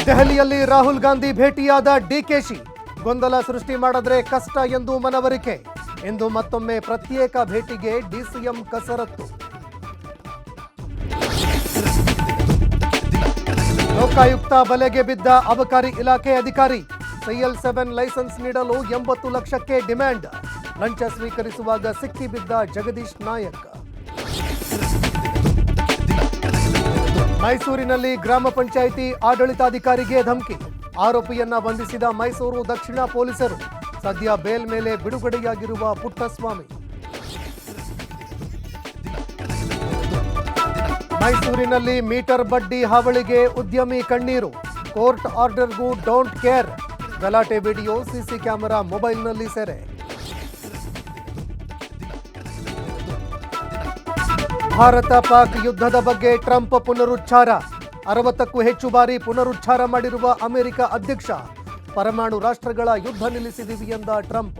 ದೆಹಲಿಯಲ್ಲಿ ರಾಹುಲ್ ಗಾಂಧಿ ಭೇಟಿಯಾದ ಡಿಕೆಶಿ ಗೊಂದಲ ಸೃಷ್ಟಿ ಮಾಡಿದ್ರೆ ಕಷ್ಟ ಎಂದು ಮನವರಿಕೆ. ಇಂದು ಮತ್ತೊಮ್ಮೆ ಪ್ರತ್ಯೇಕ ಭೇಟಿಗೆ ಡಿಸಿಎಂ ಕಸರತ್ತು. ಲೋಕಾಯುಕ್ತ ಬಲೆಗೆ ಬಿದ್ದ ಅಬಕಾರಿ ಇಲಾಖೆ ಅಧಿಕಾರಿ. CL7 ಲೈಸೆನ್ಸ್ ನೀಡಲು 80 ಲಕ್ಷಕ್ಕೆ ಡಿಮ್ಯಾಂಡ್. ಲಂಚ ಸ್ವೀಕರಿಸುವಾಗ ಸಿಕ್ಕಿಬಿದ್ದ ಜಗದೀಶ್ ನಾಯಕ್. ಮೈಸೂರಿನಲ್ಲಿ ಗ್ರಾಮ ಪಂಚಾಯಿತಿ ಆಡಳಿತಾಧಿಕಾರಿಗೆ ಧಮಕಿ. ಆರೋಪಿಯನ್ನ ಬಂಧಿಸಿದ ಮೈಸೂರು ದಕ್ಷಿಣ ಪೊಲೀಸರು. ಸದ್ಯ ಬೇಲ್ ಮೇಲೆ ಬಿಡುಗಡೆಯಾಗಿರುವ ಪುಟ್ಟಸ್ವಾಮಿ. ಮೈಸೂರಿನಲ್ಲಿ ಮೀಟರ್ ಬಡ್ಡಿ ಹಾವಳಿಗೆ ಉದ್ಯಮಿ ಕಣ್ಣೀರು. ಕೋರ್ಟ್ ಆರ್ಡರ್ಗೂ ಡೋಂಟ್ ಕೇರ್. ಗಲಾಟೆ ವಿಡಿಯೋ ಸಿಸಿ ಕ್ಯಾಮೆರಾ ಮೊಬೈಲ್ನಲ್ಲಿ ಸೆರೆ. ಭಾರತ ಪಾಕ್ ಯುದ್ಧದ ಬಗ್ಗೆ ಟ್ರಂಪ್ ಪುನರುಚ್ಚಾರ. 60ಕ್ಕೂ ಹೆಚ್ಚು ಬಾರಿ ಪುನರುಚ್ಚಾರ ಮಾಡಿರುವ ಅಮೆರಿಕ ಅಧ್ಯಕ್ಷ. ಪರಮಾಣು ರಾಷ್ಟ್ರಗಳ ಯುದ್ಧ ನಿಲ್ಲಿಸಿದೀವಿ ಎಂದ ಟ್ರಂಪ್.